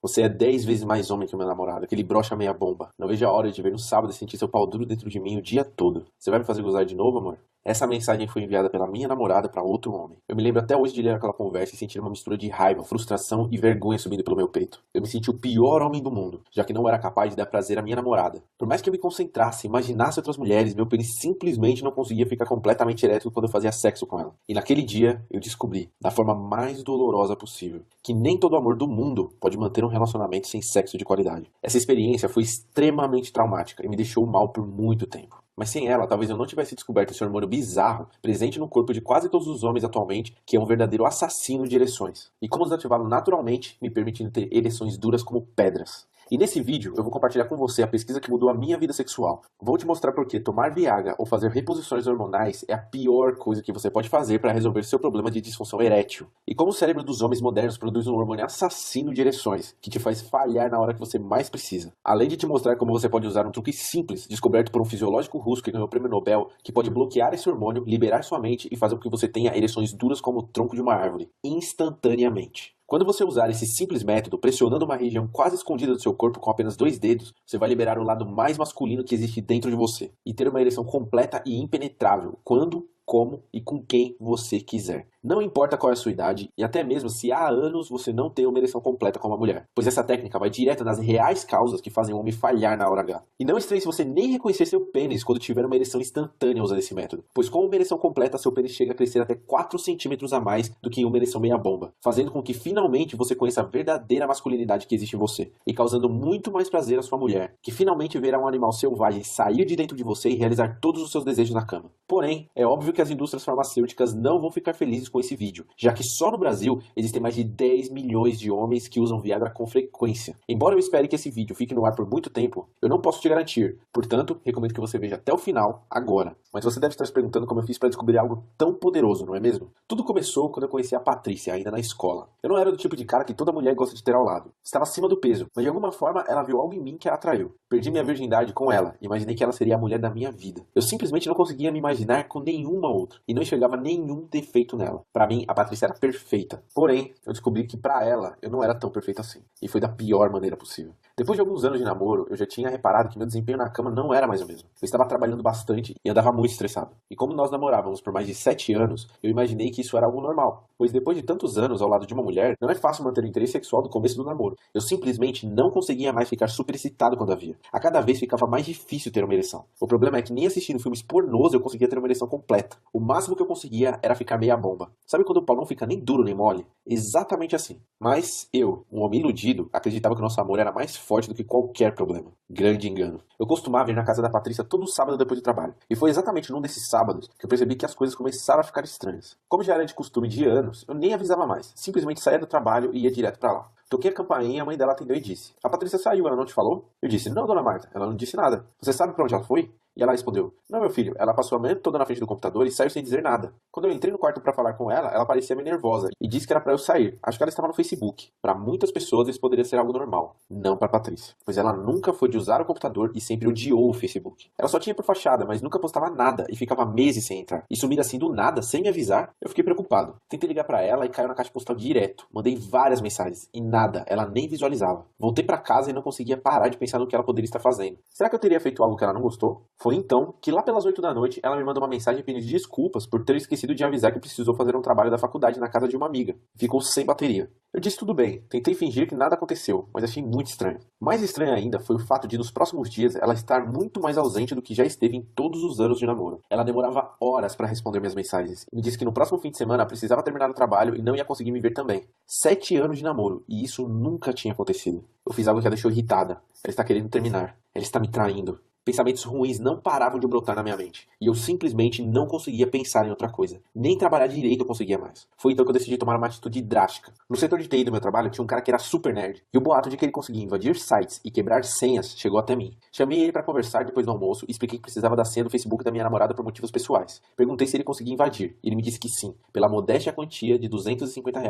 Você é 10 vezes mais homem que o meu namorado, aquele broxa meia bomba. Não vejo a hora de ver no sábado e sentir seu pau duro dentro de mim o dia todo. Você vai me fazer gozar de novo, amor? Essa mensagem foi enviada pela minha namorada para outro homem. Eu me lembro até hoje de ler aquela conversa e sentir uma mistura de raiva, frustração e vergonha subindo pelo meu peito. Eu me senti o pior homem do mundo, já que não era capaz de dar prazer à minha namorada. Por mais que eu me concentrasse, imaginasse outras mulheres, meu pênis simplesmente não conseguia ficar completamente ereto quando eu fazia sexo com ela. E naquele dia, eu descobri, da forma mais dolorosa possível, que nem todo amor do mundo pode manter um relacionamento sem sexo de qualidade. Essa experiência foi extremamente traumática e me deixou mal por muito tempo. Mas sem ela, talvez eu não tivesse descoberto esse hormônio bizarro presente no corpo de quase todos os homens atualmente, que é um verdadeiro assassino de ereções. E como desativá-lo naturalmente, me permitindo ter ereções duras como pedras. E nesse vídeo eu vou compartilhar com você a pesquisa que mudou a minha vida sexual. Vou te mostrar por que tomar Viagra ou fazer reposições hormonais é a pior coisa que você pode fazer para resolver seu problema de disfunção erétil. E como o cérebro dos homens modernos produz um hormônio assassino de ereções, que te faz falhar na hora que você mais precisa. Além de te mostrar como você pode usar um truque simples, descoberto por um fisiológico russo que ganhou o prêmio Nobel, que pode bloquear esse hormônio, liberar sua mente e fazer com que você tenha ereções duras como o tronco de uma árvore, instantaneamente. Quando você usar esse simples método, pressionando uma região quase escondida do seu corpo com apenas 2 dedos, você vai liberar o lado mais masculino que existe dentro de você e ter uma ereção completa e impenetrável, quando, como e com quem você quiser. Não importa qual é a sua idade e até mesmo se há anos você não tem uma ereção completa como a mulher, pois essa técnica vai direto nas reais causas que fazem o homem falhar na hora H. E não estranhe se você nem reconhecer seu pênis quando tiver uma ereção instantânea usando esse método, pois com uma ereção completa seu pênis chega a crescer até 4 centímetros a mais do que em uma ereção meia bomba, fazendo com que finalmente você conheça a verdadeira masculinidade que existe em você e causando muito mais prazer à sua mulher, que finalmente verá um animal selvagem sair de dentro de você e realizar todos os seus desejos na cama. Porém, é óbvio que as indústrias farmacêuticas não vão ficar felizes com esse vídeo, já que só no Brasil existem mais de 10 milhões de homens que usam Viagra com frequência. Embora eu espere que esse vídeo fique no ar por muito tempo, eu não posso te garantir. Portanto, recomendo que você veja até o final, agora. Mas você deve estar se perguntando como eu fiz para descobrir algo tão poderoso, não é mesmo? Tudo começou quando eu conheci a Patrícia, ainda na escola. Eu não era do tipo de cara que toda mulher gosta de ter ao lado. Estava acima do peso, mas de alguma forma ela viu algo em mim que a atraiu. Perdi minha virgindade com ela, e imaginei que ela seria a mulher da minha vida. Eu simplesmente não conseguia me imaginar com nenhuma outra, e não enxergava nenhum defeito nela. Para mim, a Patrícia era perfeita. Porém, eu descobri que para ela, eu não era tão perfeito assim. E foi da pior maneira possível. Depois de alguns anos de namoro, eu já tinha reparado que meu desempenho na cama não era mais o mesmo. Eu estava trabalhando bastante e andava muito estressado. E como nós namorávamos por mais de 7 anos, eu imaginei que isso era algo normal. Pois depois de tantos anos ao lado de uma mulher, não é fácil manter o interesse sexual do começo do namoro. Eu simplesmente não conseguia mais ficar super excitado quando a via. A cada vez ficava mais difícil ter uma ereção. O problema é que nem assistindo filmes pornôs eu conseguia ter uma ereção completa. O máximo que eu conseguia era ficar meia bomba. Sabe quando o pau não fica nem duro nem mole? Exatamente assim. Mas eu, um homem iludido, acreditava que o nosso amor era mais forte do que qualquer problema. Grande engano. Eu costumava ir na casa da Patrícia todo sábado depois do trabalho. E foi exatamente num desses sábados que eu percebi que as coisas começaram a ficar estranhas. Como já era de costume de anos, eu nem avisava mais. Simplesmente saía do trabalho e ia direto pra lá. Toquei a campainha e a mãe dela atendeu e disse: "A Patrícia saiu, ela não te falou?" Eu disse: "Não, dona Marta, ela não disse nada. Você sabe pra onde ela foi?" E ela respondeu: "Não, meu filho, ela passou a manhã toda na frente do computador e saiu sem dizer nada. Quando eu entrei no quarto pra falar com ela, ela parecia meio nervosa e disse que era pra eu sair. Acho que ela estava no Facebook. Pra muitas pessoas isso poderia ser algo normal, não pra Patrícia, pois ela nunca foi de usar o computador e sempre odiou o Facebook. Ela só tinha por fachada, mas nunca postava nada e ficava meses sem entrar. E sumir assim do nada, sem me avisar, eu fiquei preocupado. Tentei ligar pra ela e caiu na caixa postal direto. Mandei várias mensagens e nada, ela nem visualizava. Voltei pra casa e não conseguia parar de pensar no que ela poderia estar fazendo. Será que eu teria feito algo que ela não gostou? Foi então que lá pelas 8 da noite ela me mandou uma mensagem pedindo desculpas por ter esquecido de avisar que precisou fazer um trabalho da faculdade na casa de uma amiga. Ficou sem bateria. Eu disse tudo bem, tentei fingir que nada aconteceu, mas achei muito estranho. Mais estranho ainda foi o fato de nos próximos dias ela estar muito mais ausente do que já esteve em todos os anos de namoro. Ela demorava horas para responder minhas mensagens e me disse que no próximo fim de semana precisava terminar o trabalho e não ia conseguir me ver também. 7 anos de namoro e isso nunca tinha acontecido. Eu fiz algo que a deixou irritada. Ela está querendo terminar. Ela está me traindo. Pensamentos ruins não paravam de brotar na minha mente, e eu simplesmente não conseguia pensar em outra coisa. Nem trabalhar direito eu conseguia mais. Foi então que eu decidi tomar uma atitude drástica. No setor de TI do meu trabalho tinha um cara que era super nerd, e o boato de que ele conseguia invadir sites e quebrar senhas chegou até mim. Chamei ele para conversar depois do almoço e expliquei que precisava da senha do Facebook da minha namorada por motivos pessoais. Perguntei se ele conseguia invadir, e ele me disse que sim, pela modéstia quantia de R$ 250.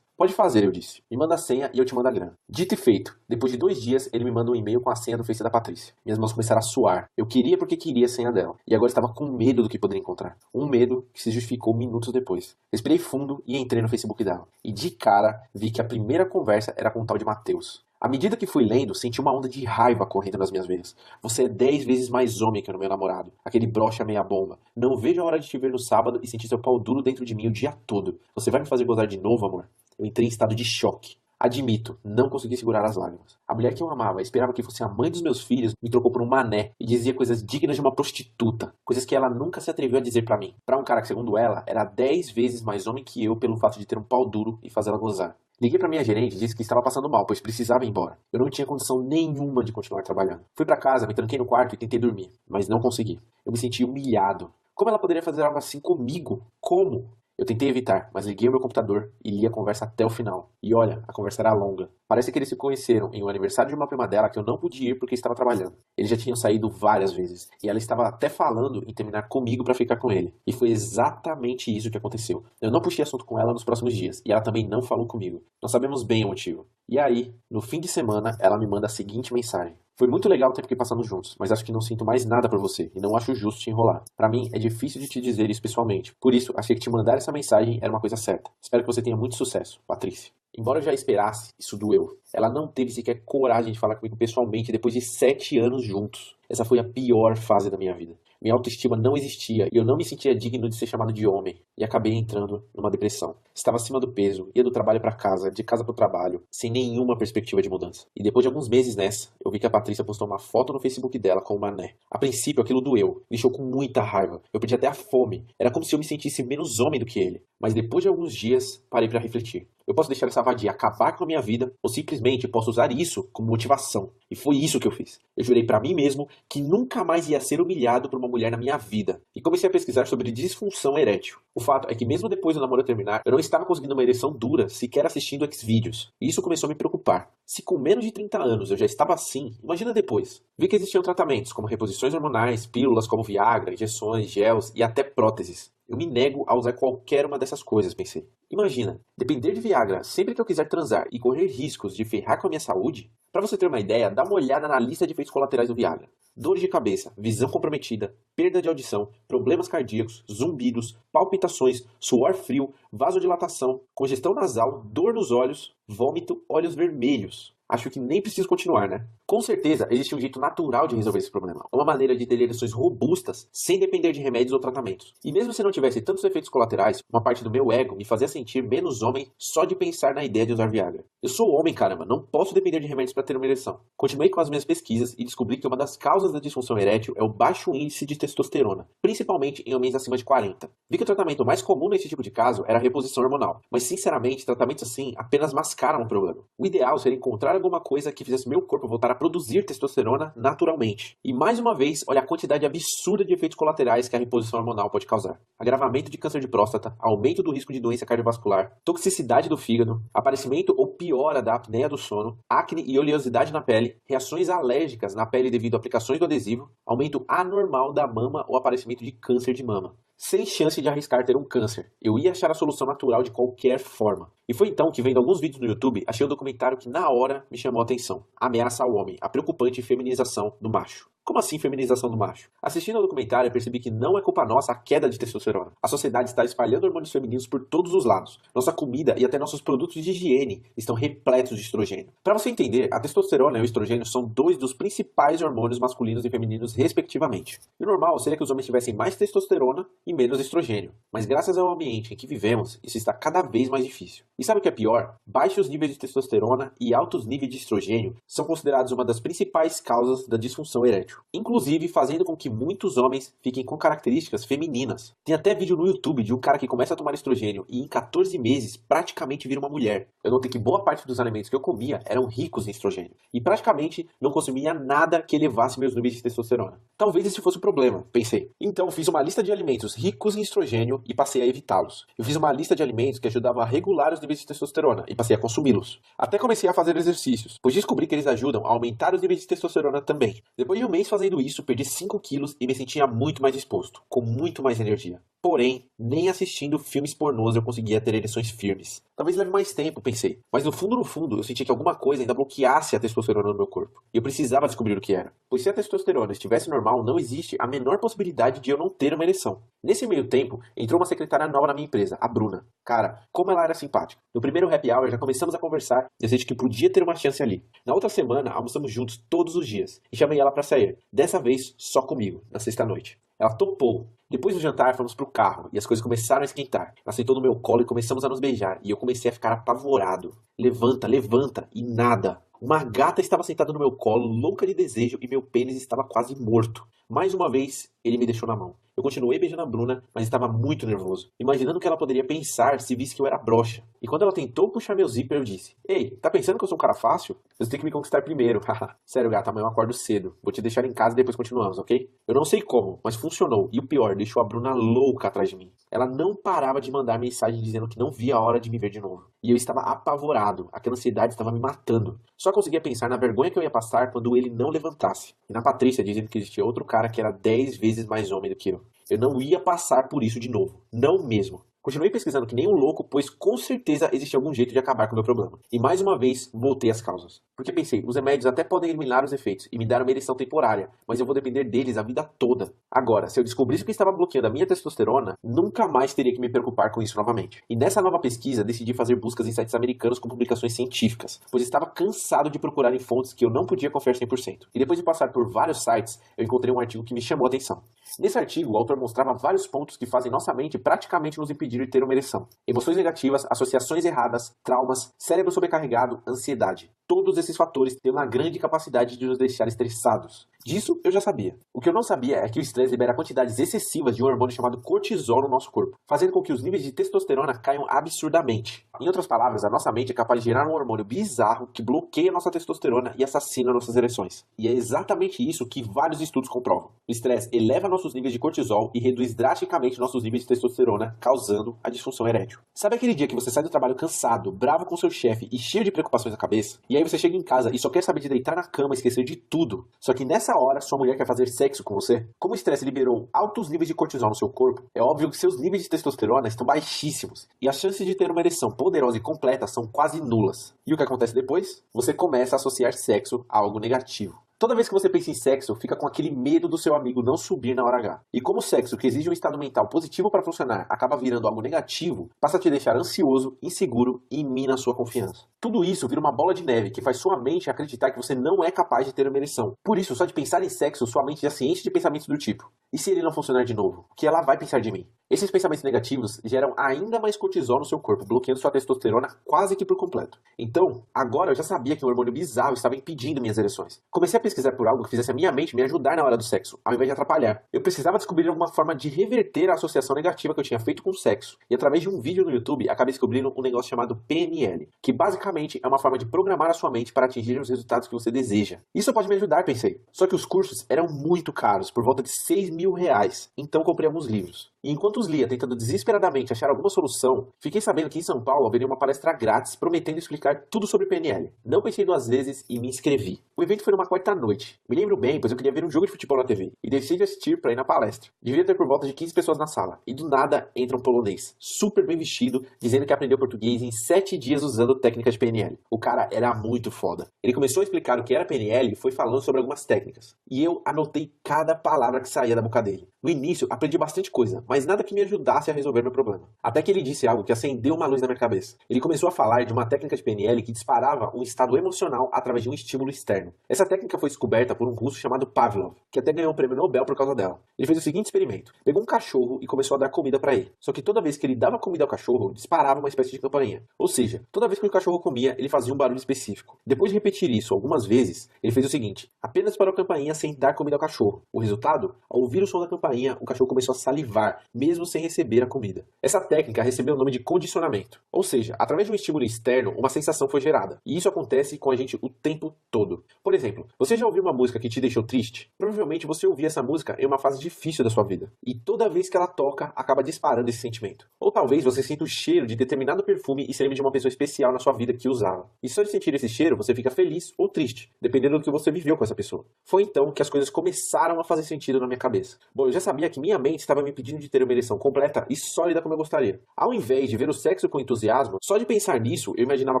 Pode fazer, eu disse. Me manda a senha e eu te mando a grana. Dito e feito. Depois de 2 dias, ele me manda um e-mail com a senha do Face da Patrícia. Minhas mãos começaram a suar. Eu queria porque queria a senha dela. E agora estava com medo do que poderia encontrar. Um medo que se justificou minutos depois. Respirei fundo e entrei no Facebook dela. E de cara, vi que a primeira conversa era com o tal de Matheus. À medida que fui lendo, senti uma onda de raiva correndo nas minhas veias. Você é 10 vezes mais homem que o meu namorado. Aquele broxa meia bomba. Não vejo a hora de te ver no sábado e sentir seu pau duro dentro de mim o dia todo. Você vai me fazer gozar de novo, amor? Eu entrei em estado de choque. Admito, não consegui segurar as lágrimas. A mulher que eu amava, esperava que fosse a mãe dos meus filhos, me trocou por um mané e dizia coisas dignas de uma prostituta. Coisas que ela nunca se atreveu a dizer pra mim. Pra um cara que, segundo ela, era 10 vezes mais homem que eu pelo fato de ter um pau duro e fazê-la gozar. Liguei pra minha gerente e disse que estava passando mal, pois precisava ir embora. Eu não tinha condição nenhuma de continuar trabalhando. Fui pra casa, me tranquei no quarto e tentei dormir, mas não consegui. Eu me senti humilhado. Como ela poderia fazer algo assim comigo? Como? Eu tentei evitar, mas liguei o meu computador e li a conversa até o final. E olha, a conversa era longa. Parece que eles se conheceram em um aniversário de uma prima dela que eu não pude ir porque estava trabalhando. Eles já tinham saído várias vezes, e ela estava até falando em terminar comigo para ficar com ele. E foi exatamente isso que aconteceu. Eu não puxei assunto com ela nos próximos dias, e ela também não falou comigo. Nós sabemos bem o motivo. E aí, no fim de semana, ela me manda a seguinte mensagem. Foi muito legal o tempo que passamos juntos, mas acho que não sinto mais nada por você e não acho justo te enrolar. Pra mim, é difícil de te dizer isso pessoalmente. Por isso, achei que te mandar essa mensagem era uma coisa certa. Espero que você tenha muito sucesso, Patrícia. Embora eu já esperasse, isso doeu. Ela não teve sequer coragem de falar comigo pessoalmente depois de 7 anos juntos. Essa foi a pior fase da minha vida. Minha autoestima não existia e eu não me sentia digno de ser chamado de homem. E acabei entrando numa depressão. Estava acima do peso, ia do trabalho para casa, de casa para o trabalho, sem nenhuma perspectiva de mudança. E depois de alguns meses nessa, eu vi que a Patrícia postou uma foto no Facebook dela com o mané. A princípio aquilo doeu, me deixou com muita raiva. Eu perdi até a fome. Era como se eu me sentisse menos homem do que ele. Mas depois de alguns dias, parei para refletir. Eu posso deixar essa vadia acabar com a minha vida, ou simplesmente posso usar isso como motivação. E foi isso que eu fiz. Eu jurei pra mim mesmo que nunca mais ia ser humilhado por uma mulher na minha vida. E comecei a pesquisar sobre disfunção erétil. O fato é que mesmo depois do namoro terminar, eu não estava conseguindo uma ereção dura sequer assistindo Xvideos. E isso começou a me preocupar. Se com menos de 30 anos eu já estava assim, imagina depois. Vi que existiam tratamentos como reposições hormonais, pílulas como Viagra, injeções, gels e até próteses. Eu me nego a usar qualquer uma dessas coisas, pensei. Imagina, depender de Viagra sempre que eu quiser transar e correr riscos de ferrar com a minha saúde? Pra você ter uma ideia, dá uma olhada na lista de efeitos colaterais do Viagra. Dores de cabeça, visão comprometida, perda de audição, problemas cardíacos, zumbidos, palpitações, suor frio, vasodilatação, congestão nasal, dor nos olhos, vômito, olhos vermelhos. Acho que nem preciso continuar, né? Com certeza, existe um jeito natural de resolver esse problema. Uma maneira de ter ereções robustas, sem depender de remédios ou tratamentos. E mesmo se não tivesse tantos efeitos colaterais, uma parte do meu ego me fazia sentir menos homem só de pensar na ideia de usar Viagra. Eu sou homem, caramba, não posso depender de remédios para ter uma ereção. Continuei com as minhas pesquisas e descobri que uma das causas da disfunção erétil é o baixo índice de testosterona, principalmente em homens acima de 40. Vi que o tratamento mais comum nesse tipo de caso era a reposição hormonal, mas sinceramente, tratamentos assim apenas mascaram o problema. O ideal seria encontrar alguma coisa que fizesse meu corpo voltar a produzir testosterona naturalmente. E mais uma vez, olha a quantidade absurda de efeitos colaterais que a reposição hormonal pode causar. Agravamento de câncer de próstata, aumento do risco de doença cardiovascular, toxicidade do fígado, aparecimento ou piora da apneia do sono, acne e oleosidade na pele, reações alérgicas na pele devido a aplicações do adesivo, aumento anormal da mama ou aparecimento de câncer de mama. Sem chance de arriscar ter um câncer. Eu ia achar a solução natural de qualquer forma. E foi então que, vendo alguns vídeos no YouTube, achei um documentário que na hora me chamou a atenção. Ameaça ao Homem, a preocupante feminização do macho. Como assim feminização do macho? Assistindo ao documentário, eu percebi que não é culpa nossa a queda de testosterona. A sociedade está espalhando hormônios femininos por todos os lados. Nossa comida e até nossos produtos de higiene estão repletos de estrogênio. Para você entender, a testosterona e o estrogênio são dois dos principais hormônios masculinos e femininos, respectivamente. E o normal seria que os homens tivessem mais testosterona e menos estrogênio. Mas graças ao ambiente em que vivemos, isso está cada vez mais difícil. E sabe o que é pior? Baixos níveis de testosterona e altos níveis de estrogênio são considerados uma das principais causas da disfunção erétil, inclusive fazendo com que muitos homens fiquem com características femininas. Tem até vídeo no YouTube de um cara que começa a tomar estrogênio e em 14 meses praticamente vira uma mulher. Eu notei que boa parte dos alimentos que eu comia eram ricos em estrogênio e praticamente não consumia nada que elevasse meus níveis de testosterona. Talvez esse fosse o problema, pensei. Então fiz uma lista de alimentos ricos em estrogênio e passei a evitá-los. Eu fiz uma lista de alimentos que ajudavam a regular os níveis de testosterona e passei a consumi-los. Até comecei a fazer exercícios, pois descobri que eles ajudam a aumentar os níveis de testosterona também. Depois de um mês fazendo isso, perdi 5 quilos e me sentia muito mais disposto, com muito mais energia. Porém, nem assistindo filmes pornôs eu conseguia ter ereções firmes. Talvez leve mais tempo, pensei. Mas no fundo, eu senti que alguma coisa ainda bloqueasse a testosterona no meu corpo. E eu precisava descobrir o que era. Pois se a testosterona estivesse normal, não existe a menor possibilidade de eu não ter uma ereção. Nesse meio tempo, entrou uma secretária nova na minha empresa, a Bruna. Cara, como ela era simpática. No primeiro happy hour já começamos a conversar e eu senti que podia ter uma chance ali. Na outra semana, almoçamos juntos todos os dias e chamei ela pra sair. Dessa vez, só comigo, na sexta-noite. Ela topou. Depois do jantar, fomos pro carro e as coisas começaram a esquentar. Ela sentou no meu colo e começamos a nos beijar e eu comecei a ficar apavorado. Levanta, levanta e nada. Uma gata estava sentada no meu colo, louca de desejo, e meu pênis estava quase morto. Mais uma vez, ele me deixou na mão. Eu continuei beijando a Bruna, mas estava muito nervoso, imaginando o que ela poderia pensar se visse que eu era broxa. E quando ela tentou puxar meu zíper, eu disse: Ei, tá pensando que eu sou um cara fácil? Você tem que me conquistar primeiro. Sério, gata, amanhã eu acordo cedo. Vou te deixar em casa e depois continuamos, ok? Eu não sei como, mas funcionou. E o pior, deixou a Bruna louca atrás de mim. Ela não parava de mandar mensagem dizendo que não via a hora de me ver de novo. E eu estava apavorado. Aquela ansiedade estava me matando. Só conseguia pensar na vergonha que eu ia passar quando ele não levantasse. E na Patrícia dizendo que existia outro cara que era 10 vezes mais homem do que eu. Eu não ia passar por isso de novo. Não mesmo. Continuei pesquisando que nem um louco, pois com certeza existia algum jeito de acabar com o meu problema. E mais uma vez, voltei às causas. Porque pensei, os remédios até podem eliminar os efeitos e me dar uma ereção temporária, mas eu vou depender deles a vida toda. Agora, se eu descobrisse que estava bloqueando a minha testosterona, nunca mais teria que me preocupar com isso novamente. E nessa nova pesquisa, decidi fazer buscas em sites americanos com publicações científicas, pois estava cansado de procurar em fontes que eu não podia confiar 100%. E depois de passar por vários sites, eu encontrei um artigo que me chamou a atenção. Nesse artigo, o autor mostrava vários pontos que fazem nossa mente praticamente nos impedir de ter uma ereção. Emoções negativas, associações erradas, traumas, cérebro sobrecarregado, ansiedade. Todos esses fatores têm uma grande capacidade de nos deixar estressados. Disso eu já sabia. O que eu não sabia é que o estresse libera quantidades excessivas de um hormônio chamado cortisol no nosso corpo, fazendo com que os níveis de testosterona caiam absurdamente. Em outras palavras, a nossa mente é capaz de gerar um hormônio bizarro que bloqueia nossa testosterona e assassina nossas ereções. E é exatamente isso que vários estudos comprovam. O estresse eleva nossos níveis de cortisol e reduz drasticamente nossos níveis de testosterona, causando a disfunção erétil. Sabe aquele dia que você sai do trabalho cansado, bravo com seu chefe e cheio de preocupações na cabeça? E aí você chega em casa e só quer saber de deitar na cama e esquecer de tudo. Só que nessa hora, sua mulher quer fazer sexo com você? Como o estresse liberou altos níveis de cortisol no seu corpo, é óbvio que seus níveis de testosterona estão baixíssimos. E as chances de ter uma ereção poderosa e completa são quase nulas. E o que acontece depois? Você começa a associar sexo a algo negativo. Toda vez que você pensa em sexo, fica com aquele medo do seu amigo não subir na hora H. E como o sexo, que exige um estado mental positivo para funcionar, acaba virando algo negativo, passa a te deixar ansioso, inseguro e mina a sua confiança. Tudo isso vira uma bola de neve que faz sua mente acreditar que você não é capaz de ter uma ereção. Por isso, só de pensar em sexo, sua mente já se enche de pensamentos do tipo: e se ele não funcionar de novo? O que ela vai pensar de mim? Esses pensamentos negativos geram ainda mais cortisol no seu corpo, bloqueando sua testosterona quase que por completo. Então, agora eu já sabia que um hormônio bizarro estava impedindo minhas ereções. Comecei a pesquisar por algo que fizesse a minha mente me ajudar na hora do sexo, ao invés de atrapalhar. Eu precisava descobrir alguma forma de reverter a associação negativa que eu tinha feito com o sexo. E através de um vídeo no YouTube, acabei descobrindo um negócio chamado PNL, que basicamente é uma forma de programar a sua mente para atingir os resultados que você deseja. Isso pode me ajudar, pensei. Só que os cursos eram muito caros, por volta de R$ 6.000. Então comprei alguns livros. E enquanto os lia tentando desesperadamente achar alguma solução, fiquei sabendo que em São Paulo haveria uma palestra grátis prometendo explicar tudo sobre PNL. Não pensei duas vezes e me inscrevi. O evento foi numa quarta-noite. Me lembro bem, pois eu queria ver um jogo de futebol na TV e decidi assistir para ir na palestra. Devia ter por volta de 15 pessoas na sala. E do nada entra um polonês, super bem vestido, dizendo que aprendeu português em 7 dias usando técnicas de PNL. O cara era muito foda. Ele começou a explicar o que era PNL e foi falando sobre algumas técnicas. E eu anotei cada palavra que saía da boca dele. No início, aprendi bastante coisa, mas nada que me ajudasse a resolver meu problema. Até que ele disse algo que acendeu uma luz na minha cabeça. Ele começou a falar de uma técnica de PNL que disparava um estado emocional através de um estímulo externo. Essa técnica foi descoberta por um russo chamado Pavlov, que até ganhou um prêmio Nobel por causa dela. Ele fez o seguinte experimento. Pegou um cachorro e começou a dar comida para ele. Só que toda vez que ele dava comida ao cachorro, disparava uma espécie de campainha. Ou seja, toda vez que o cachorro comia, ele fazia um barulho específico. Depois de repetir isso algumas vezes, ele fez o seguinte. Apenas disparou a campainha sem dar comida ao cachorro. O resultado? Ao ouvir o som da campainha, o cachorro começou a salivar, mesmo sem receber a comida. Essa técnica recebeu o nome de condicionamento. Ou seja, através de um estímulo externo, uma sensação foi gerada. E isso acontece com a gente o tempo todo. Por exemplo, você já ouviu uma música que te deixou triste? Provavelmente você ouvia essa música em uma fase difícil da sua vida. E toda vez que ela toca, acaba disparando esse sentimento. Ou talvez você sinta o cheiro de determinado perfume e se lembre de uma pessoa especial na sua vida que usava. E só de sentir esse cheiro, você fica feliz ou triste, dependendo do que você viveu com essa pessoa. Foi então que as coisas começaram a fazer sentido na minha cabeça. Bom, eu já sabia que minha mente estava me impedindo de de ter uma ereção completa e sólida como eu gostaria. Ao invés de ver o sexo com entusiasmo, só de pensar nisso, eu imaginava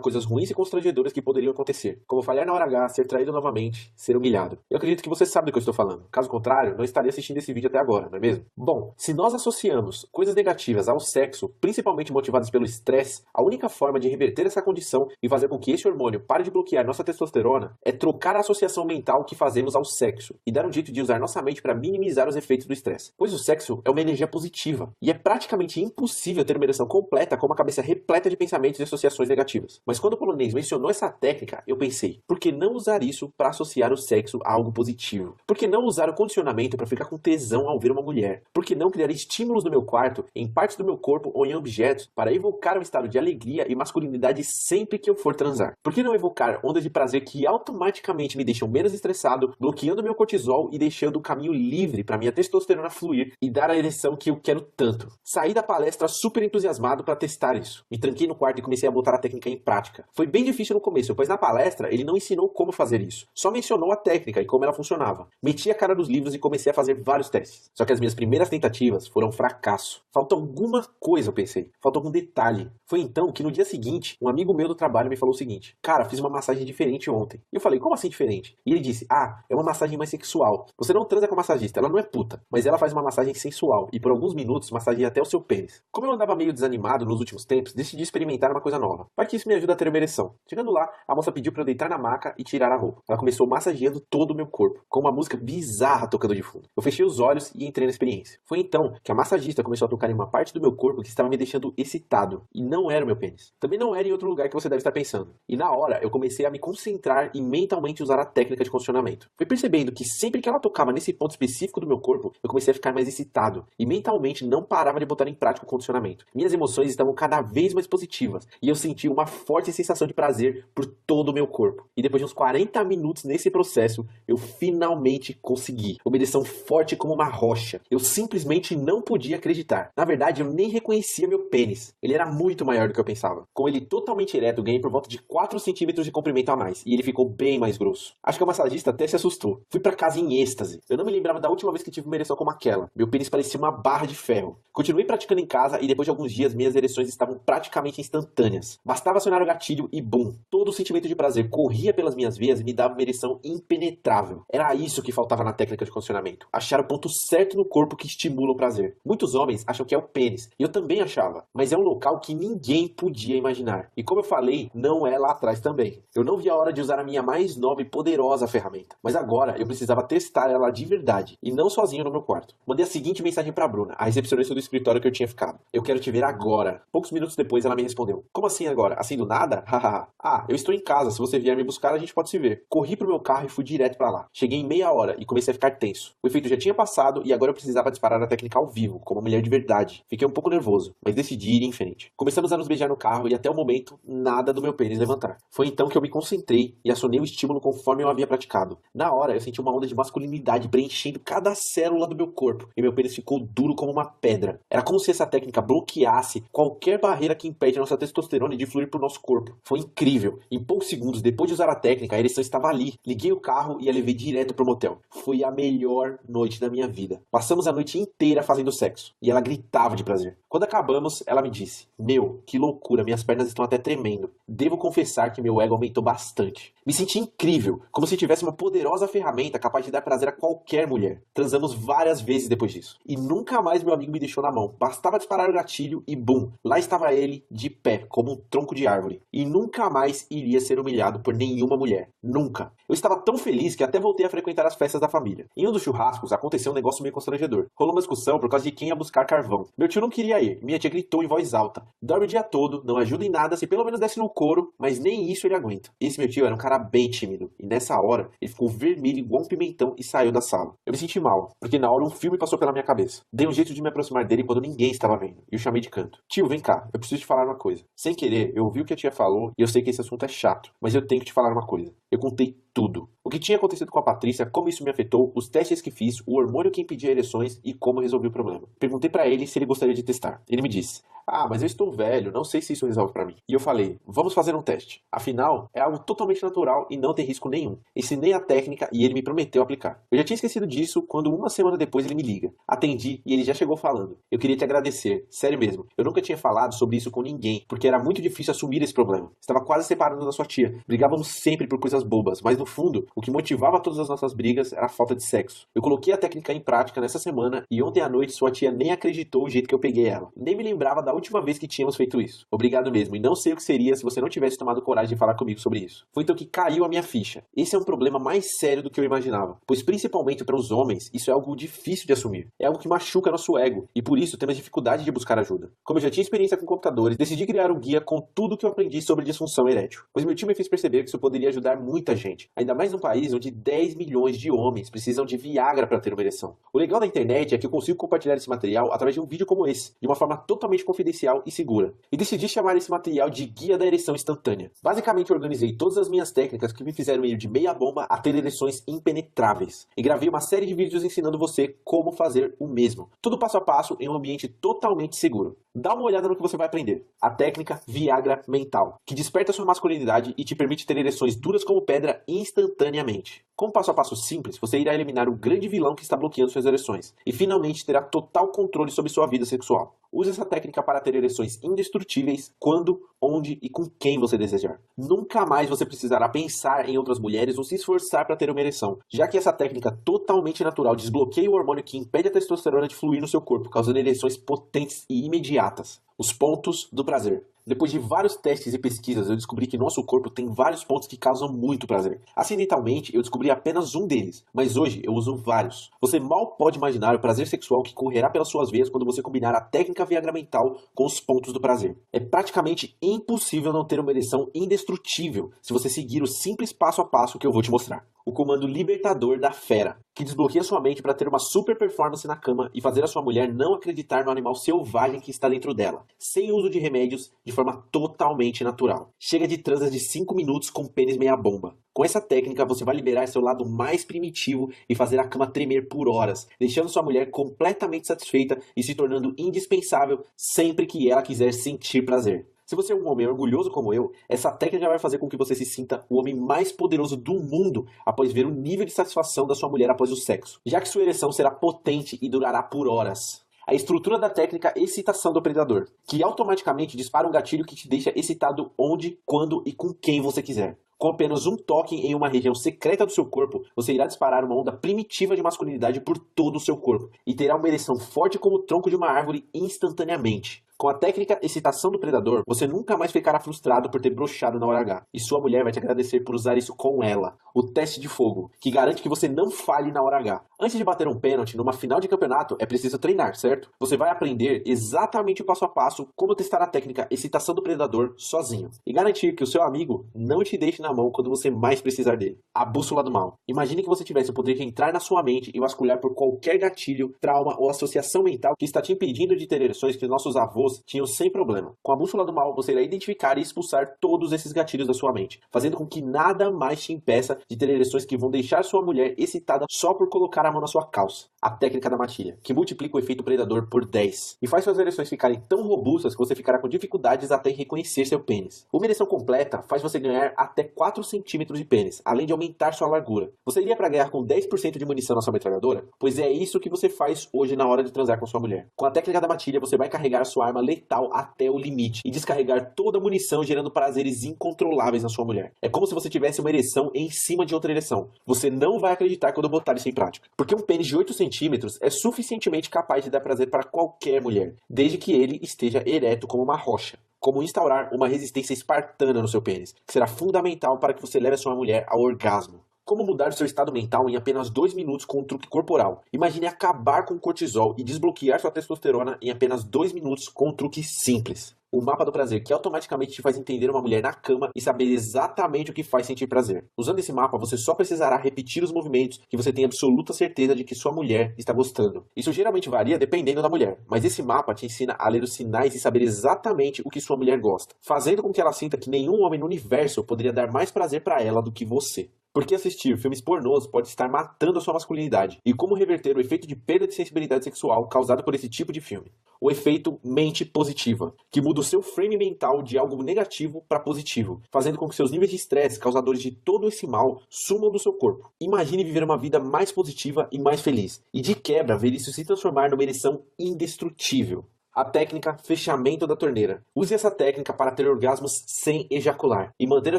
coisas ruins e constrangedoras que poderiam acontecer, como falhar na hora H, ser traído novamente, ser humilhado. Eu acredito que você sabe do que eu estou falando. Caso contrário, não estaria assistindo esse vídeo até agora, não é mesmo? Bom, se nós associamos coisas negativas ao sexo, principalmente motivadas pelo estresse, a única forma de reverter essa condição e fazer com que esse hormônio pare de bloquear nossa testosterona é trocar a associação mental que fazemos ao sexo e dar um jeito de usar nossa mente para minimizar os efeitos do estresse. Pois o sexo é uma energia positiva e é praticamente impossível ter uma ereção completa com uma cabeça repleta de pensamentos e associações negativas. Mas quando o polonês mencionou essa técnica, eu pensei, por que não usar isso para associar o sexo a algo positivo? Por que não usar o condicionamento para ficar com tesão ao ver uma mulher? Por que não criar estímulos no meu quarto, em partes do meu corpo ou em objetos, para evocar um estado de alegria e masculinidade sempre que eu for transar? Por que não evocar ondas de prazer que automaticamente me deixam menos estressado, bloqueando meu cortisol e deixando o caminho livre para minha testosterona fluir e dar a ereção que eu quero tanto? Saí da palestra super entusiasmado para testar isso. Me tranquei no quarto e comecei a botar a técnica em prática. Foi bem difícil no começo, pois na palestra ele não ensinou como fazer isso. Só mencionou a técnica e como ela funcionava. Meti a cara nos livros e comecei a fazer vários testes. Só que as minhas primeiras tentativas foram um fracasso. Falta alguma coisa, eu pensei. Falta algum detalhe. Foi então que no dia seguinte, um amigo meu do trabalho me falou o seguinte: cara, fiz uma massagem diferente ontem. E eu falei, como assim diferente? E ele disse, é uma massagem mais sexual. Você não transa com a massagista, ela não é puta, mas ela faz uma massagem sensual e por alguns minutos massageia até o seu pênis. Como eu andava meio desanimado nos últimos tempos, decidi experimentar uma coisa nova. Para que isso me ajude a ter uma ereção. Chegando lá, a moça pediu para eu deitar na maca e tirar a roupa. Ela começou massageando todo o meu corpo, com uma música bizarra tocando de fundo. Eu fechei os olhos e entrei na experiência. Foi então que a massagista começou a tocar em uma parte do meu corpo que estava me deixando excitado. E não era o meu pênis. Também não era em outro lugar que você deve estar pensando. E na hora, eu comecei a me concentrar e mentalmente usar a técnica de condicionamento. Fui percebendo que sempre que ela tocava nesse ponto específico do meu corpo, eu comecei a ficar mais excitado. E mentalmente não parava de botar em prática o condicionamento. Minhas emoções estavam cada vez mais positivas. E eu senti uma forte sensação de prazer por todo o meu corpo. E depois de uns 40 minutos nesse processo, eu finalmente consegui. Uma ereção forte como uma rocha. Eu simplesmente não podia acreditar. Na verdade, eu nem reconhecia meu pênis. Ele era muito maior do que eu pensava. Com ele totalmente ereto, eu ganhei por volta de 4 centímetros de comprimento a mais. E ele ficou bem mais grosso. Acho que o massagista até se assustou. Fui pra casa em êxtase. Eu não me lembrava da última vez que tive uma ereção como aquela. Meu pênis parecia uma barra de ferro. Continuei praticando em casa e depois de alguns dias minhas ereções estavam praticamente instantâneas. Bastava acionar o gatilho e bum! Todo o sentimento de prazer corria pelas minhas veias e me dava uma ereção impenetrável. Era isso que faltava na técnica de condicionamento. Achar o ponto certo no corpo que estimula o prazer. Muitos homens acham que é o pênis. E eu também achava. Mas é um local que ninguém podia imaginar. E como eu falei, não é lá atrás também. Eu não vi a hora de usar a minha mais nova e poderosa ferramenta. Mas agora eu precisava testar ela de verdade. E não sozinho no meu quarto. Mandei a seguinte mensagem pra Bruna, a recepcionista do escritório que eu tinha ficado. Eu quero te ver agora. Poucos minutos depois ela me respondeu. Como assim agora? Assim do nada? Hahaha. Eu estou em casa. Se você vier me buscar, a gente pode se ver. Corri pro meu carro e fui direto pra lá. Cheguei em meia hora e comecei a ficar tenso. O efeito já tinha passado e agora eu precisava disparar a técnica ao vivo, como uma mulher de verdade. Fiquei um pouco nervoso, mas decidi ir em frente. Começamos a nos beijar no carro e até o momento, nada do meu pênis levantar. Foi então que eu me concentrei e acionei o estímulo conforme eu havia praticado. Na hora, eu senti uma onda de masculinidade preenchendo cada célula do meu corpo e meu pênis ficou duro como uma pedra. Era como se essa técnica bloqueasse qualquer barreira que impede a nossa testosterona de fluir pro nosso corpo. Foi incrível. Em poucos segundos, depois de usar a técnica, a ereção estava ali. Liguei o carro e a levei direto pro motel. Foi a melhor noite da minha vida. Passamos a noite inteira fazendo sexo. E ela gritava de prazer. Quando acabamos, ela me disse: meu, que loucura, minhas pernas estão até tremendo. Devo confessar que meu ego aumentou bastante. Me senti incrível, como se tivesse uma poderosa ferramenta capaz de dar prazer a qualquer mulher. Transamos várias vezes depois disso. E nunca mais meu amigo me deixou na mão. Bastava disparar o gatilho e bum, lá estava ele, de pé, como um tronco de árvore. E nunca mais iria ser humilhado por nenhuma mulher. Nunca. Eu estava tão feliz que até voltei a frequentar as festas da família. Em um dos churrascos aconteceu um negócio meio constrangedor. Rolou uma discussão por causa de quem ia buscar carvão. Meu tio não queria ir. Minha tia gritou em voz alta: dorme o dia todo, não ajuda em nada se pelo menos desce no couro, mas nem isso ele aguenta. Esse meu tio era um cara bem tímido. E nessa hora, ele ficou vermelho igual um pimentão e saiu da sala. Eu me senti mal, porque na hora um filme passou pela minha cabeça. Dei um jeito de me aproximar dele quando ninguém estava vendo. E o chamei de canto. Tio, vem cá, eu preciso te falar uma coisa. Sem querer, eu ouvi o que a tia falou e eu sei que esse assunto é chato, mas eu tenho que te falar uma coisa. Eu contei tudo. O que tinha acontecido com a Patrícia, como isso me afetou, os testes que fiz, o hormônio que impedia ereções e como resolvi o problema. Perguntei pra ele se ele gostaria de testar. Ele me disse: Ah, mas eu estou velho, não sei se isso resolve pra mim. E eu falei, vamos fazer um teste. Afinal, é algo totalmente natural e não tem risco nenhum. Ensinei a técnica e ele me prometeu aplicar. Eu já tinha esquecido disso quando uma semana depois ele me liga. Atendi e ele já chegou falando. Eu queria te agradecer, sério mesmo. Eu nunca tinha falado sobre isso com ninguém, porque era muito difícil assumir esse problema. Estava quase separando da sua tia. Brigávamos sempre por coisas bobas, mas no fundo, o que motivava todas as nossas brigas era a falta de sexo. Eu coloquei a técnica em prática nessa semana e ontem à noite sua tia nem acreditou o jeito que eu peguei ela. Nem me lembrava da última vez que tínhamos feito isso. Obrigado mesmo, e não sei o que seria se você não tivesse tomado coragem de falar comigo sobre isso. Foi então que caiu a minha ficha. Esse é um problema mais sério do que eu imaginava, pois principalmente para os homens, isso é algo difícil de assumir. É algo que machuca nosso ego, e por isso temos dificuldade de buscar ajuda. Como eu já tinha experiência com computadores, decidi criar um guia com tudo que eu aprendi sobre disfunção erétil, pois meu tio me fez perceber que isso poderia ajudar muita gente, ainda mais num país onde 10 milhões de homens precisam de Viagra para ter uma ereção. O legal da internet é que eu consigo compartilhar esse material através de um vídeo como esse, de uma forma totalmente confidencial e segura. E decidi chamar esse material de Guia da Ereção Instantânea. Basicamente, eu organizei todas as minhas técnicas que me fizeram ir de meia bomba a ter ereções impenetráveis. E gravei uma série de vídeos ensinando você como fazer o mesmo. Tudo passo a passo em um ambiente totalmente seguro. Dá uma olhada no que você vai aprender. A técnica Viagra Mental, que desperta sua masculinidade e te permite ter ereções duras como pedra instantaneamente. Com um passo a passo simples, você irá eliminar o grande vilão que está bloqueando suas ereções e finalmente terá total controle sobre sua vida sexual. Use essa técnica para ter ereções indestrutíveis quando, onde e com quem você desejar. Nunca mais você precisará pensar em outras mulheres ou se esforçar para ter uma ereção, já que essa técnica totalmente natural desbloqueia o hormônio que impede a testosterona de fluir no seu corpo, causando ereções potentes e imediatas. Os pontos do prazer. Depois de vários testes e pesquisas, eu descobri que nosso corpo tem vários pontos que causam muito prazer. Acidentalmente, eu descobri apenas um deles, mas hoje eu uso vários. Você mal pode imaginar o prazer sexual que correrá pelas suas veias quando você combinar a técnica Viagra Mental com os pontos do prazer. É praticamente impossível não ter uma ereção indestrutível se você seguir o simples passo a passo que eu vou te mostrar. O comando libertador da fera, que desbloqueia sua mente para ter uma super performance na cama e fazer a sua mulher não acreditar no animal selvagem que está dentro dela, sem uso de remédios, de forma totalmente natural. Chega de transas de 5 minutos com pênis meia bomba. Com essa técnica você vai liberar seu lado mais primitivo e fazer a cama tremer por horas, deixando sua mulher completamente satisfeita e se tornando indispensável sempre que ela quiser sentir prazer. Se você é um homem orgulhoso como eu, essa técnica vai fazer com que você se sinta o homem mais poderoso do mundo após ver o nível de satisfação da sua mulher após o sexo, já que sua ereção será potente e durará por horas. A estrutura da técnica excitação do predador, que automaticamente dispara um gatilho que te deixa excitado onde, quando e com quem você quiser. Com apenas um toque em uma região secreta do seu corpo, você irá disparar uma onda primitiva de masculinidade por todo o seu corpo e terá uma ereção forte como o tronco de uma árvore instantaneamente. Com a técnica excitação do predador, você nunca mais ficará frustrado por ter broxado na hora H. E sua mulher vai te agradecer por usar isso com ela. O teste de fogo, que garante que você não falhe na hora H. Antes de bater um pênalti numa final de campeonato, é preciso treinar, certo? Você vai aprender exatamente o passo a passo como testar a técnica excitação do predador sozinho. E garantir que o seu amigo não te deixe na mão quando você mais precisar dele. A bússola do mal. Imagine que você tivesse o poder de entrar na sua mente e vasculhar por qualquer gatilho, trauma ou associação mental que está te impedindo de ter ereções que nossos avós tinham sem problema. Com a bússola do mal, você irá identificar e expulsar todos esses gatilhos da sua mente, fazendo com que nada mais te impeça de ter ereções que vão deixar sua mulher excitada só por colocar a mão na sua calça. A técnica da matilha, que multiplica o efeito predador por 10 e faz suas ereções ficarem tão robustas que você ficará com dificuldades até em reconhecer seu pênis. Uma ereção completa faz você ganhar até 4 centímetros de pênis, além de aumentar sua largura. Você iria para ganhar com 10% de munição na sua metralhadora? Pois é isso que você faz hoje na hora de transar com sua mulher. Com a técnica da matilha, você vai carregar a sua arma letal até o limite e descarregar toda a munição, gerando prazeres incontroláveis na sua mulher. É como se você tivesse uma ereção em cima de outra ereção. Você não vai acreditar quando eu botar isso em prática. Porque um pênis de 8 centímetros é suficientemente capaz de dar prazer para qualquer mulher, desde que ele esteja ereto como uma rocha. Como instaurar uma resistência espartana no seu pênis, que será fundamental para que você leve a sua mulher ao orgasmo. Como mudar seu estado mental em apenas 2 minutos com um truque corporal. Imagine acabar com o cortisol e desbloquear sua testosterona em apenas 2 minutos com um truque simples. O mapa do prazer, que automaticamente te faz entender uma mulher na cama e saber exatamente o que faz sentir prazer. Usando esse mapa, você só precisará repetir os movimentos que você tem absoluta certeza de que sua mulher está gostando. Isso geralmente varia dependendo da mulher, mas esse mapa te ensina a ler os sinais e saber exatamente o que sua mulher gosta, fazendo com que ela sinta que nenhum homem no universo poderia dar mais prazer para ela do que você. Por que assistir filmes pornôs pode estar matando a sua masculinidade? E como reverter o efeito de perda de sensibilidade sexual causado por esse tipo de filme? O efeito mente positiva, que muda o seu frame mental de algo negativo para positivo, fazendo com que seus níveis de estresse, causadores de todo esse mal, sumam do seu corpo. Imagine viver uma vida mais positiva e mais feliz, e de quebra ver isso se transformar numa ereção indestrutível. A técnica fechamento da torneira. Use essa técnica para ter orgasmos sem ejacular e manter a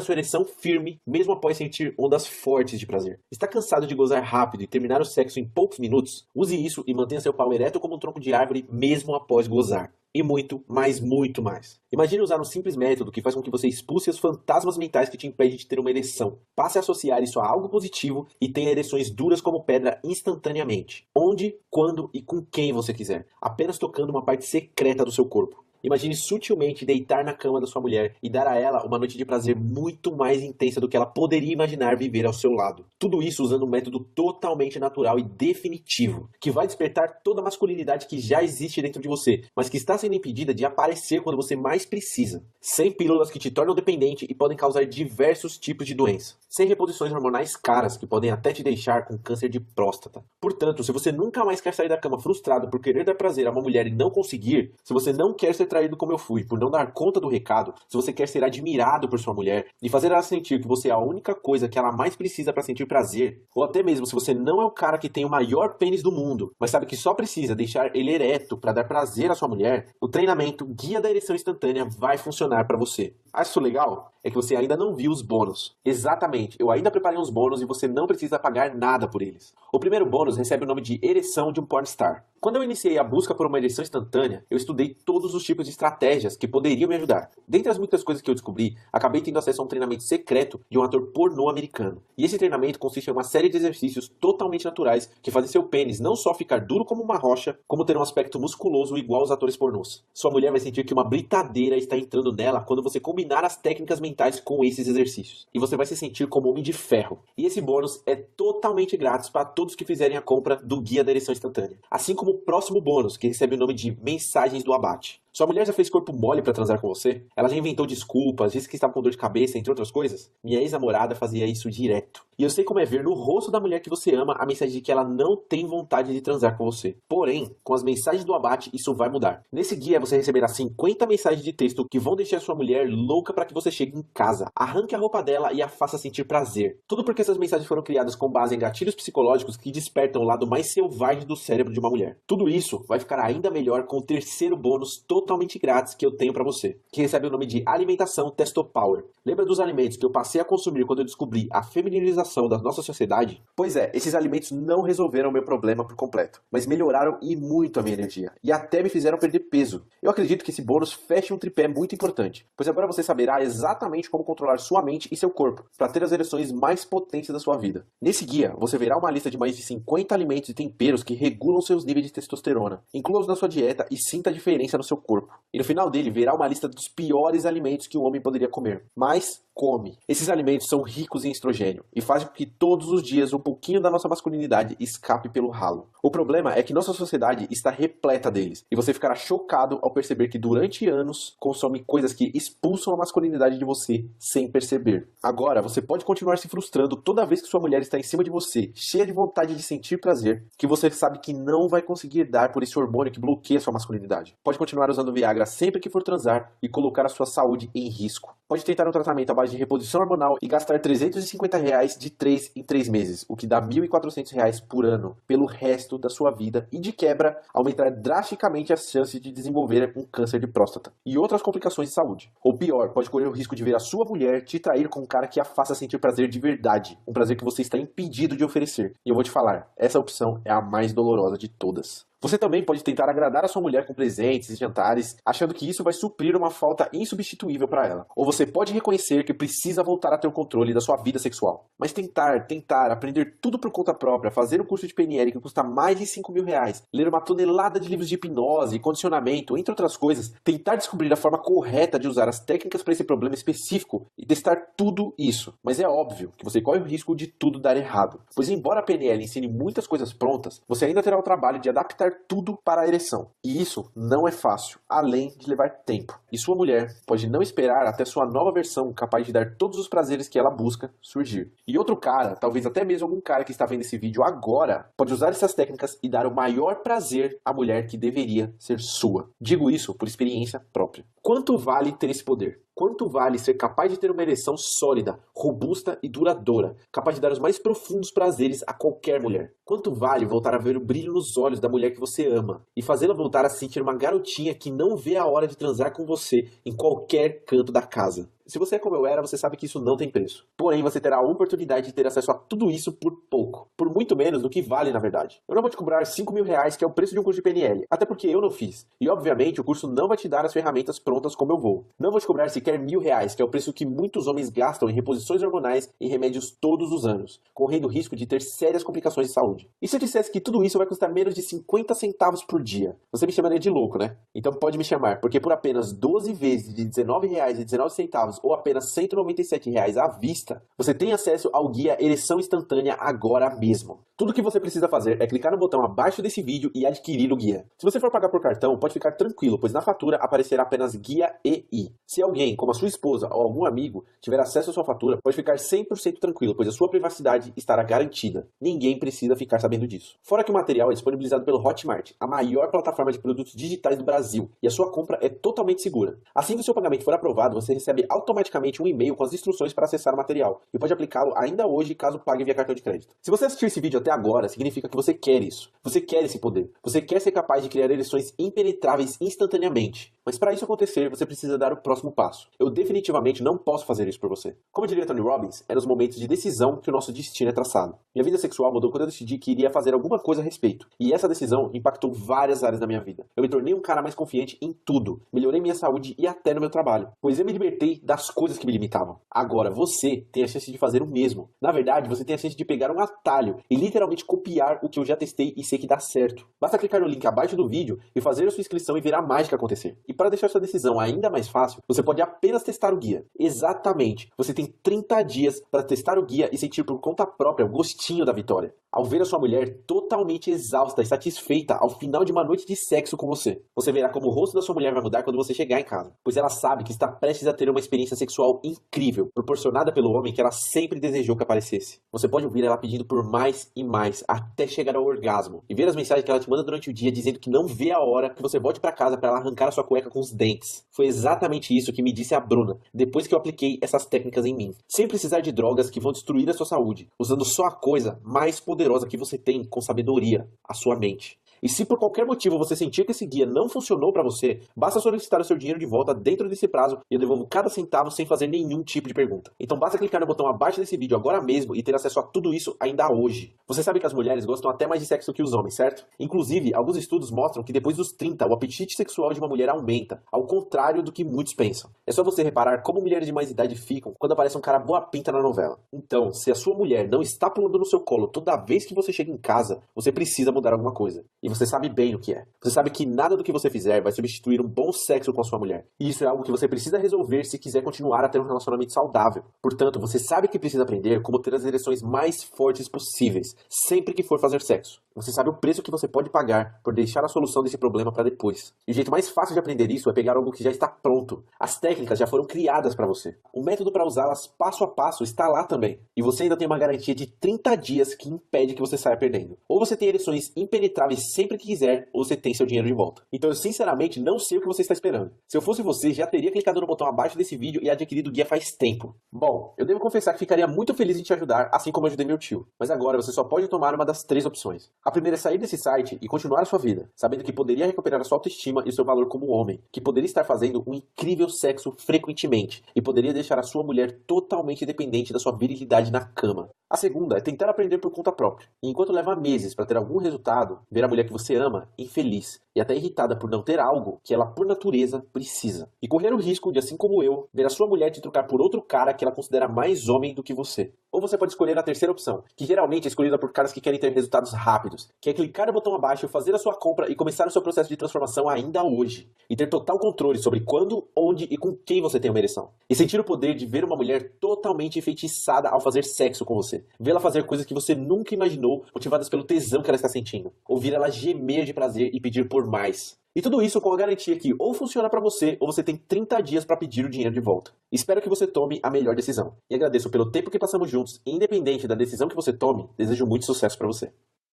sua ereção firme mesmo após sentir ondas fortes de prazer. Está cansado de gozar rápido e terminar o sexo em poucos minutos? Use isso e mantenha seu pau ereto como um tronco de árvore mesmo após gozar. E muito, mas muito mais. Imagine usar um simples método que faz com que você expulse os fantasmas mentais que te impedem de ter uma ereção. Passe a associar isso a algo positivo e tenha ereções duras como pedra instantaneamente. Onde, quando e com quem você quiser. Apenas tocando uma parte secreta do seu corpo. Imagine sutilmente deitar na cama da sua mulher e dar a ela uma noite de prazer muito mais intensa do que ela poderia imaginar viver ao seu lado. Tudo isso usando um método totalmente natural e definitivo, que vai despertar toda a masculinidade que já existe dentro de você, mas que está sendo impedida de aparecer quando você mais precisa. Sem pílulas que te tornam dependente e podem causar diversos tipos de doença. Sem reposições hormonais caras que podem até te deixar com câncer de próstata. Portanto, se você nunca mais quer sair da cama frustrado por querer dar prazer a uma mulher e não conseguir, se você não quer ser traído como eu fui por não dar conta do recado, se você quer ser admirado por sua mulher e fazer ela sentir que você é a única coisa que ela mais precisa para sentir prazer, ou até mesmo se você não é o cara que tem o maior pênis do mundo, mas sabe que só precisa deixar ele ereto para dar prazer à sua mulher, o treinamento Guia da Ereção Instantânea vai funcionar para você. Acho isso legal? É que você ainda não viu os bônus. Exatamente, eu ainda preparei uns bônus e você não precisa pagar nada por eles. O primeiro bônus recebe o nome de Ereção de um Pornstar. Quando eu iniciei a busca por uma ereção instantânea, eu estudei todos os tipos de estratégias que poderiam me ajudar. Dentre as muitas coisas que eu descobri, acabei tendo acesso a um treinamento secreto de um ator pornô americano. E esse treinamento consiste em uma série de exercícios totalmente naturais que fazem seu pênis não só ficar duro como uma rocha, como ter um aspecto musculoso igual aos atores pornôs. Sua mulher vai sentir que uma britadeira está entrando nela quando você combinar as técnicas mentais com esses exercícios. E você vai se sentir como homem de ferro. E esse bônus é totalmente grátis para todos que fizerem a compra do Guia da Ereção Instantânea. Assim como o próximo bônus, que recebe o nome de Mensagens do Abate. Sua mulher já fez corpo mole pra transar com você? Ela já inventou desculpas, disse que estava com dor de cabeça, entre outras coisas? Minha ex-namorada fazia isso direto. E eu sei como é ver no rosto da mulher que você ama a mensagem de que ela não tem vontade de transar com você. Porém, com as mensagens do abate, isso vai mudar. Nesse guia você receberá 50 mensagens de texto que vão deixar sua mulher louca para que você chegue em casa, arranque a roupa dela e a faça sentir prazer. Tudo porque essas mensagens foram criadas com base em gatilhos psicológicos que despertam o lado mais selvagem do cérebro de uma mulher. Tudo isso vai ficar ainda melhor com o terceiro bônus totalmente grátis que eu tenho pra você, que recebe o nome de Alimentação Testopower. Lembra dos alimentos que eu passei a consumir quando eu descobri a femininização da nossa sociedade? Pois é, esses alimentos não resolveram meu problema por completo, mas melhoraram e muito a minha energia, e até me fizeram perder peso. Eu acredito que esse bônus feche um tripé muito importante, pois agora você saberá exatamente como controlar sua mente e seu corpo, para ter as ereções mais potentes da sua vida. Nesse guia, você verá uma lista de mais de 50 alimentos e temperos que regulam seus níveis de testosterona. Inclua-os na sua dieta e sinta a diferença no seu corpo. E no final dele verá uma lista dos piores alimentos que um homem poderia comer. Mas come. Esses alimentos são ricos em estrogênio e fazem com que todos os dias um pouquinho da nossa masculinidade escape pelo ralo. O problema é que nossa sociedade está repleta deles e você ficará chocado ao perceber que durante anos consome coisas que expulsam a masculinidade de você sem perceber. Agora você pode continuar se frustrando toda vez que sua mulher está em cima de você, cheia de vontade de sentir prazer, que você sabe que não vai conseguir dar por esse hormônio que bloqueia sua masculinidade. Pode continuar usando Viagra sempre que for transar e colocar a sua saúde em risco. Pode tentar um tratamento à base de reposição hormonal e gastar R$350 de 3 em 3 meses, o que dá R$1.400 por ano, pelo resto da sua vida e, de quebra, aumentar drasticamente as chances de desenvolver um câncer de próstata e outras complicações de saúde. Ou pior, pode correr o risco de ver a sua mulher te trair com um cara que a faça sentir prazer de verdade, um prazer que você está impedido de oferecer. E eu vou te falar, essa opção é a mais dolorosa de todas. Você também pode tentar agradar a sua mulher com presentes e jantares, achando que isso vai suprir uma falta insubstituível para ela. Ou você pode reconhecer que precisa voltar a ter o controle da sua vida sexual. Mas tentar, aprender tudo por conta própria, fazer um curso de PNL que custa mais de R$5.000, ler uma tonelada de livros de hipnose e condicionamento, entre outras coisas, tentar descobrir a forma correta de usar as técnicas para esse problema específico e testar tudo isso. Mas é óbvio que você corre o risco de tudo dar errado. Pois embora a PNL ensine muitas coisas prontas, você ainda terá o trabalho de adaptar dar tudo para a ereção. E isso não é fácil, além de levar tempo. E sua mulher pode não esperar até sua nova versão capaz de dar todos os prazeres que ela busca surgir. E outro cara, talvez até mesmo algum cara que está vendo esse vídeo agora, pode usar essas técnicas e dar o maior prazer à mulher que deveria ser sua. Digo isso por experiência própria. Quanto vale ter esse poder? Quanto vale ser capaz de ter uma ereção sólida, robusta e duradoura, capaz de dar os mais profundos prazeres a qualquer mulher? Quanto vale voltar a ver o brilho nos olhos da mulher que você ama e fazê-la voltar a se sentir uma garotinha que não vê a hora de transar com você em qualquer canto da casa? Se você é como eu era, você sabe que isso não tem preço. Porém, você terá a oportunidade de ter acesso a tudo isso por pouco. Por muito menos do que vale, na verdade. Eu não vou te cobrar R$ 5.000, que é o preço de um curso de PNL. Até porque eu não fiz. E, obviamente, o curso não vai te dar as ferramentas prontas como eu vou. Não vou te cobrar sequer R$ 1.000, que é o preço que muitos homens gastam em reposições hormonais e remédios todos os anos, correndo o risco de ter sérias complicações de saúde. E se eu dissesse que tudo isso vai custar menos de 50 centavos por dia? Você me chamaria de louco, né? Então pode me chamar, porque por apenas 12 vezes de R$ 19,19 ou apenas R$ 197 à vista, você tem acesso ao guia Ereção Instantânea agora mesmo. Tudo que você precisa fazer é clicar no botão abaixo desse vídeo e adquirir o guia. Se você for pagar por cartão, pode ficar tranquilo, pois na fatura aparecerá apenas Guia EI. Se alguém, como a sua esposa ou algum amigo, tiver acesso à sua fatura, pode ficar 100% tranquilo, pois a sua privacidade estará garantida. Ninguém precisa ficar sabendo disso. Fora que o material é disponibilizado pelo Hotmart, a maior plataforma de produtos digitais do Brasil, e a sua compra é totalmente segura. Assim que o seu pagamento for aprovado, você recebe automaticamente um e-mail com as instruções para acessar o material e pode aplicá-lo ainda hoje caso pague via cartão de crédito. Se você assistiu esse vídeo até agora, significa que você quer isso. Você quer esse poder. Você quer ser capaz de criar ereções impenetráveis instantaneamente. Mas para isso acontecer, você precisa dar o próximo passo. Eu definitivamente não posso fazer isso por você. Como diria Tony Robbins, é nos momentos de decisão que o nosso destino é traçado. Minha vida sexual mudou quando eu decidi que iria fazer alguma coisa a respeito. E essa decisão impactou várias áreas da minha vida. Eu me tornei um cara mais confiante em tudo. Melhorei minha saúde e até no meu trabalho. Pois eu me libertei das coisas que me limitavam. Agora, você tem a chance de fazer o mesmo. Na verdade, você tem a chance de pegar um atalho e literalmente copiar o que eu já testei e sei que dá certo. Basta clicar no link abaixo do vídeo e fazer a sua inscrição e ver a mágica acontecer. E para deixar sua decisão ainda mais fácil, você pode apenas testar o guia. Exatamente. Você tem 30 dias para testar o guia e sentir por conta própria o gostinho da vitória. Ao ver a sua mulher totalmente exausta e satisfeita ao final de uma noite de sexo com você, você verá como o rosto da sua mulher vai mudar quando você chegar em casa, pois ela sabe que está prestes a ter uma experiência sexual incrível, proporcionada pelo homem que ela sempre desejou que aparecesse. Você pode ouvir ela pedindo por mais e mais, até chegar ao orgasmo, e ver as mensagens que ela te manda durante o dia dizendo que não vê a hora que você volte para casa para ela arrancar a sua cueca com os dentes. Foi exatamente isso que me disse a Bruna, depois que eu apliquei essas técnicas em mim, sem precisar de drogas que vão destruir a sua saúde, usando só a coisa mais poderosa que você tem com sabedoria, a sua mente. E se por qualquer motivo você sentir que esse guia não funcionou para você, basta solicitar o seu dinheiro de volta dentro desse prazo e eu devolvo cada centavo sem fazer nenhum tipo de pergunta. Então basta clicar no botão abaixo desse vídeo agora mesmo e ter acesso a tudo isso ainda hoje. Você sabe que as mulheres gostam até mais de sexo que os homens, certo? Inclusive, alguns estudos mostram que depois dos 30, o apetite sexual de uma mulher aumenta, ao contrário do que muitos pensam. É só você reparar como mulheres de mais idade ficam quando aparece um cara boa pinta na novela. Então, se a sua mulher não está pulando no seu colo toda vez que você chega em casa, você precisa mudar alguma coisa. E você sabe bem o que é. Você sabe que nada do que você fizer vai substituir um bom sexo com a sua mulher. E isso é algo que você precisa resolver se quiser continuar a ter um relacionamento saudável. Portanto, você sabe que precisa aprender como ter as ereções mais fortes possíveis, sempre que for fazer sexo. Você sabe o preço que você pode pagar por deixar a solução desse problema para depois. E o jeito mais fácil de aprender isso é pegar algo que já está pronto. As técnicas já foram criadas para você. O método para usá-las passo a passo está lá também. E você ainda tem uma garantia de 30 dias que impede que você saia perdendo. Ou você tem ereções impenetráveis sempre que quiser, ou você tem seu dinheiro de volta. Então eu sinceramente não sei o que você está esperando. Se eu fosse você, já teria clicado no botão abaixo desse vídeo e adquirido o guia faz tempo. Bom, eu devo confessar que ficaria muito feliz em te ajudar, assim como eu ajudei meu tio. Mas agora você só pode tomar uma das 3 opções. A primeira é sair desse site e continuar a sua vida, sabendo que poderia recuperar a sua autoestima e o seu valor como homem, que poderia estar fazendo um incrível sexo frequentemente e poderia deixar a sua mulher totalmente dependente da sua virilidade na cama. A segunda é tentar aprender por conta própria. E enquanto leva meses para ter algum resultado, ver a mulher que você ama infeliz, e até irritada por não ter algo que ela, por natureza, precisa. E correr o risco de, assim como eu, ver a sua mulher te trocar por outro cara que ela considera mais homem do que você. Ou você pode escolher a terceira opção, que geralmente é escolhida por caras que querem ter resultados rápidos, que é clicar no botão abaixo, fazer a sua compra e começar o seu processo de transformação ainda hoje. E ter total controle sobre quando, onde e com quem você tem uma ereção. E sentir o poder de ver uma mulher totalmente enfeitiçada ao fazer sexo com você. Vê-la fazer coisas que você nunca imaginou, motivadas pelo tesão que ela está sentindo. Ouvir ela gemer de prazer e pedir por mais. E tudo isso com a garantia que ou funciona pra você ou você tem 30 dias pra pedir o dinheiro de volta. Espero que você tome a melhor decisão. E agradeço pelo tempo que passamos juntos. E independente da decisão que você tome, desejo muito sucesso pra você.